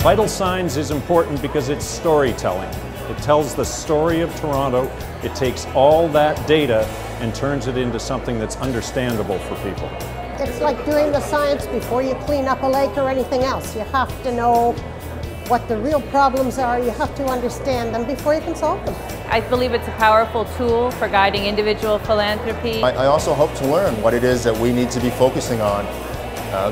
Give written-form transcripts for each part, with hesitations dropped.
Vital Signs is important because it's storytelling. It tells the story of Toronto. It takes all that data and turns it into something that's understandable for people. It's like doing the science before you clean up a lake or anything else. You have to know what the real problems are. You have to understand them before you can solve them. I believe it's a powerful tool for guiding individual philanthropy. I also hope to learn what it is that we need to be focusing on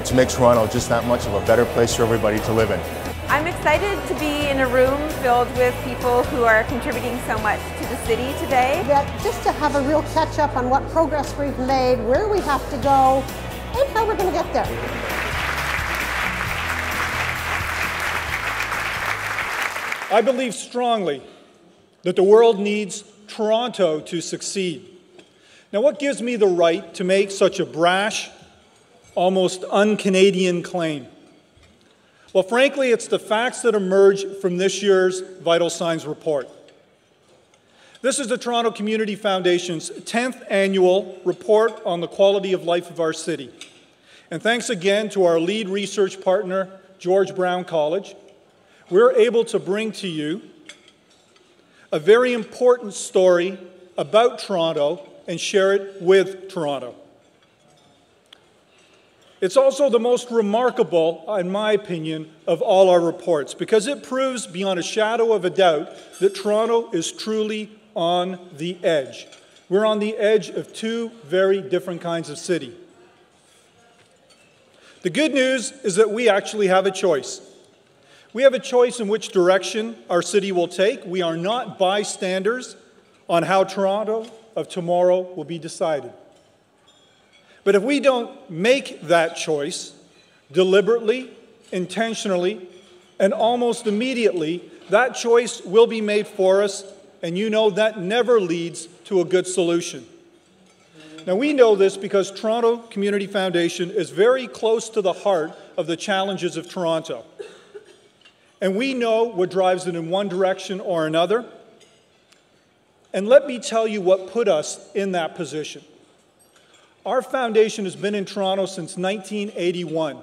to make Toronto just that much of a better place for everybody to live in. I'm excited to be in a room filled with people who are contributing so much to the city today. Just to have a real catch up on what progress we've made, where we have to go, and how we're going to get there. I believe strongly that the world needs Toronto to succeed. Now, what gives me the right to make such a brash, almost un-Canadian claim? Well, frankly, it's the facts that emerge from this year's Vital Signs report. This is the Toronto Community Foundation's 10th annual report on the quality of life of our city. And thanks again to our lead research partner, George Brown College, we're able to bring to you a very important story about Toronto and share it with Toronto. It's also the most remarkable, in my opinion, of all our reports because it proves beyond a shadow of a doubt that Toronto is truly on the edge. We're on the edge of two very different kinds of city. The good news is that we actually have a choice. We have a choice in which direction our city will take. We are not bystanders on how Toronto of tomorrow will be decided. But if we don't make that choice deliberately, intentionally, and almost immediately, that choice will be made for us, and you know that never leads to a good solution. Now, we know this because Toronto Community Foundation is very close to the heart of the challenges of Toronto. And we know what drives it in one direction or another. And let me tell you what put us in that position. Our foundation has been in Toronto since 1981.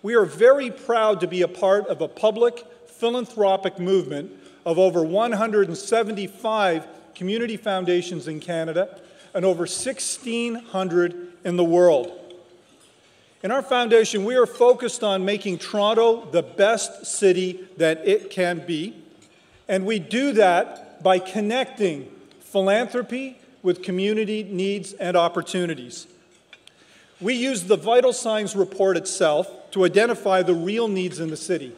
We are very proud to be a part of a public philanthropic movement of over 175 community foundations in Canada and over 1,600 in the world. In our foundation, we are focused on making Toronto the best city that it can be, and we do that by connecting philanthropy with community needs and opportunities. We use the Vital Signs report itself to identify the real needs in the city.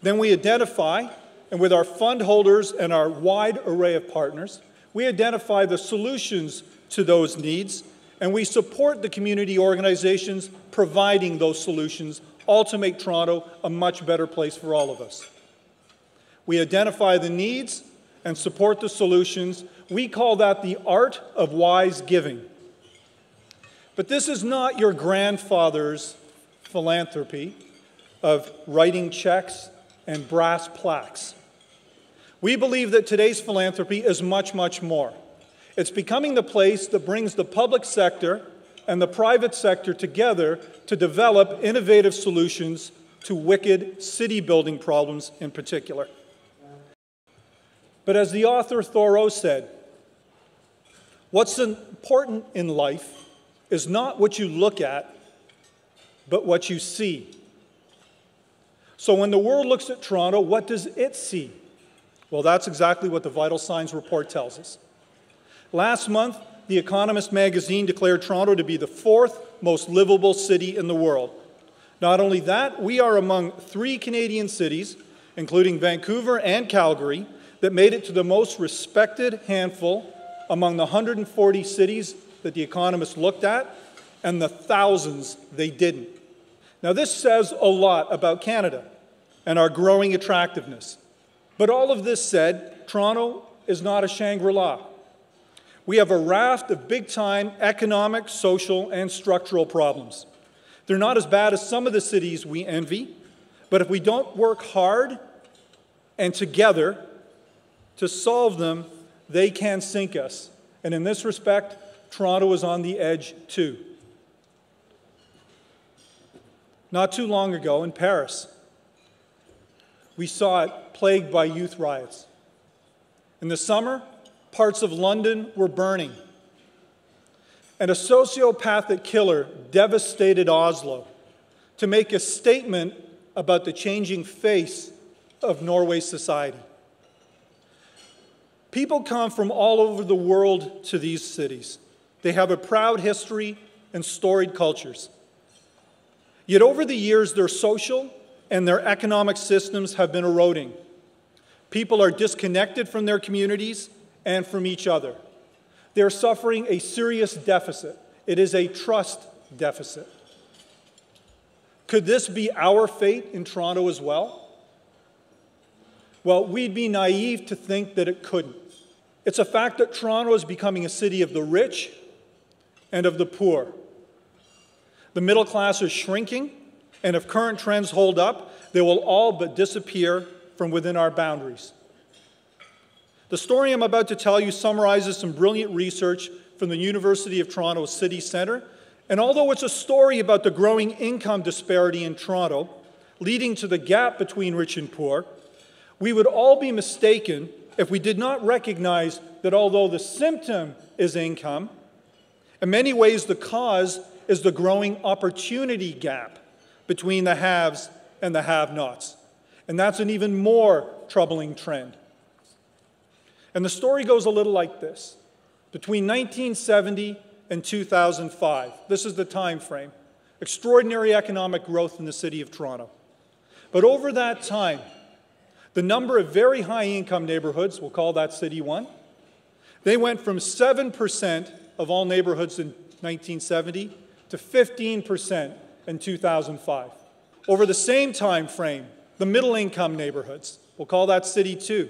Then we identify, and with our fund holders and our wide array of partners, we identify the solutions to those needs, and we support the community organizations providing those solutions, all to make Toronto a much better place for all of us. We identify the needs and support the solutions. We call that the art of wise giving. But this is not your grandfather's philanthropy of writing checks and brass plaques. We believe that today's philanthropy is much, much more. It's becoming the place that brings the public sector and the private sector together to develop innovative solutions to wicked city-building problems in particular. But as the author Thoreau said, what's important in life is not what you look at, but what you see. So when the world looks at Toronto, what does it see? Well, that's exactly what the Vital Signs report tells us. Last month, The Economist magazine declared Toronto to be the 4th most livable city in the world. Not only that, we are among 3 Canadian cities, including Vancouver and Calgary, that made it to the most respected handful among the 140 cities that The Economist looked at and the thousands they didn't. Now, this says a lot about Canada and our growing attractiveness. But all of this said, Toronto is not a Shangri-La. We have a raft of big-time economic, social, and structural problems. They're not as bad as some of the cities we envy, but if we don't work hard and together to solve them, they can sink us. And in this respect, Toronto is on the edge too. Not too long ago in Paris, we saw it plagued by youth riots. In the summer, parts of London were burning. And a sociopathic killer devastated Oslo to make a statement about the changing face of Norway's society. People come from all over the world to these cities. They have a proud history and storied cultures. Yet over the years, their social and their economic systems have been eroding. People are disconnected from their communities and from each other. They're suffering a serious deficit. It is a trust deficit. Could this be our fate in Toronto as well? Well, we'd be naive to think that it couldn't. It's a fact that Toronto is becoming a city of the rich and of the poor. The middle class is shrinking, and if current trends hold up, they will all but disappear from within our boundaries. The story I'm about to tell you summarizes some brilliant research from the University of Toronto City Centre, and although it's a story about the growing income disparity in Toronto, leading to the gap between rich and poor, we would all be mistaken if we did not recognize that although the symptom is income, in many ways the cause is the growing opportunity gap between the haves and the have-nots. And that's an even more troubling trend. And the story goes a little like this. Between 1970 and 2005, this is the time frame, extraordinary economic growth in the city of Toronto. But over that time, the number of very high-income neighborhoods, we'll call that City 1, they went from 7% of all neighborhoods in 1970 to 15% in 2005. Over the same time frame, the middle-income neighborhoods, we'll call that City 2,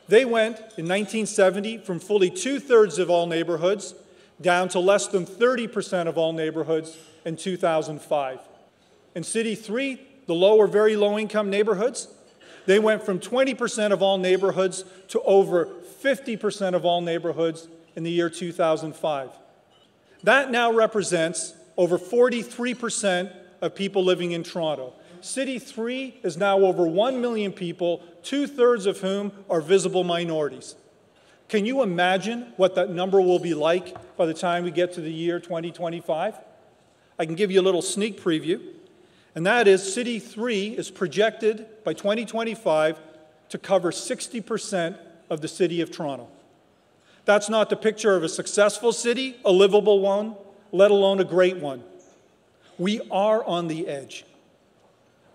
they went in 1970 from fully 2/3 of all neighborhoods down to less than 30% of all neighborhoods in 2005. In City 3, the low or very low-income neighborhoods, they went from 20% of all neighborhoods to over 50% of all neighborhoods in the year 2005. That now represents over 43% of people living in Toronto. City 3 is now over 1 million people, 2/3 of whom are visible minorities. Can you imagine what that number will be like by the time we get to the year 2025? I can give you a little sneak preview, and that is City 3 is projected by 2025 to cover 60% of the city of Toronto. That's not the picture of a successful city, a livable one, let alone a great one. We are on the edge.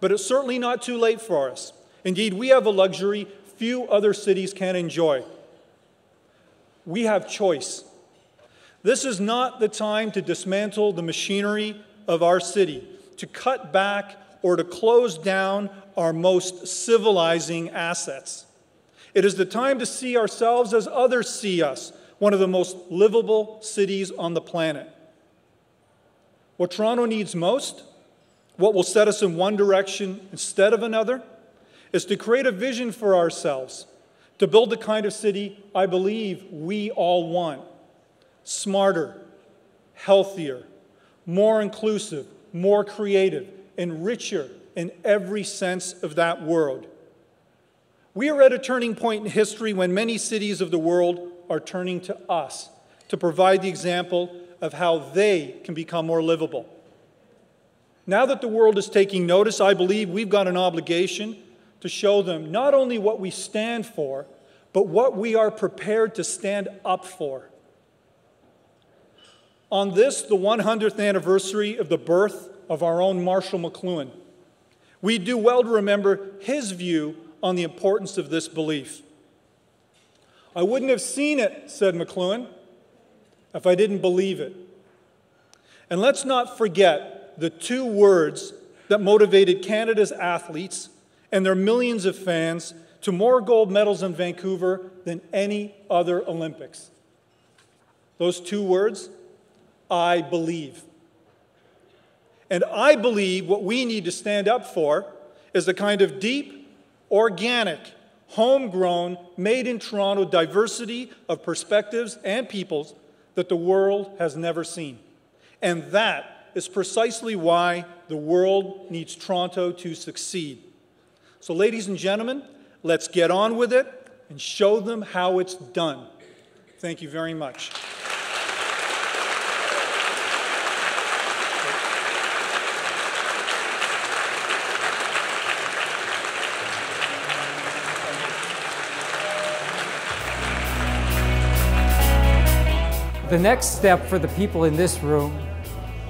But it's certainly not too late for us. Indeed, we have a luxury few other cities can enjoy. We have choice. This is not the time to dismantle the machinery of our city, to cut back or to close down our most civilizing assets. It is the time to see ourselves as others see us, one of the most livable cities on the planet. What Toronto needs most, what will set us in one direction instead of another, is to create a vision for ourselves, to build the kind of city I believe we all want. Smarter, healthier, more inclusive, more creative, and richer in every sense of that word. We are at a turning point in history when many cities of the world are turning to us to provide the example of how they can become more livable. Now that the world is taking notice, I believe we've got an obligation to show them not only what we stand for, but what we are prepared to stand up for. On this, the 100th anniversary of the birth of our own Marshall McLuhan, we do well to remember his view on the importance of this belief. "I wouldn't have seen it," said McLuhan, "if I didn't believe it." And let's not forget the two words that motivated Canada's athletes and their millions of fans to more gold medals in Vancouver than any other Olympics. Those two words, I believe. And I believe what we need to stand up for is the kind of deep, organic, homegrown, made in Toronto diversity of perspectives and peoples that the world has never seen. And that is precisely why the world needs Toronto to succeed. So ladies and gentlemen, let's get on with it and show them how it's done. Thank you very much. The next step for the people in this room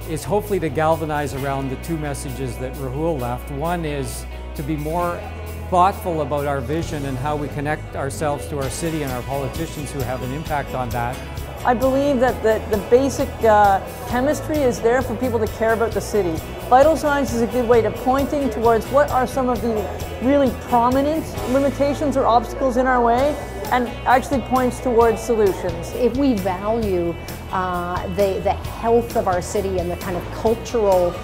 is hopefully to galvanize around the two messages that Rahul left. One is to be more thoughtful about our vision and how we connect ourselves to our city and our politicians who have an impact on that. I believe that the basic chemistry is there for people to care about the city. Vital signs is a good way to pointing towards what are some of the really prominent limitations or obstacles in our way, and actually points towards solutions. If we value the health of our city and the kind of cultural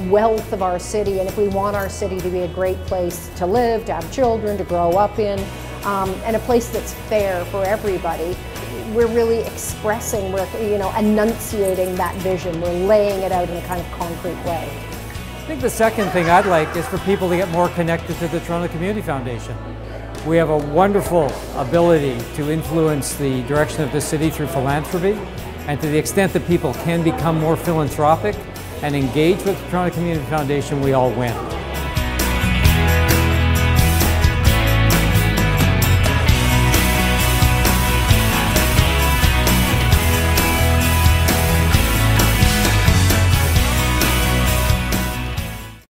wealth of our city, and if we want our city to be a great place to live, to have children, to grow up in, and a place that's fair for everybody, we're really expressing, we're enunciating that vision. We're laying it out in a kind of concrete way. I think the second thing I'd like is for people to get more connected to the Toronto Community Foundation. We have a wonderful ability to influence the direction of the city through philanthropy, and to the extent that people can become more philanthropic and engage with the Toronto Community Foundation, we all win.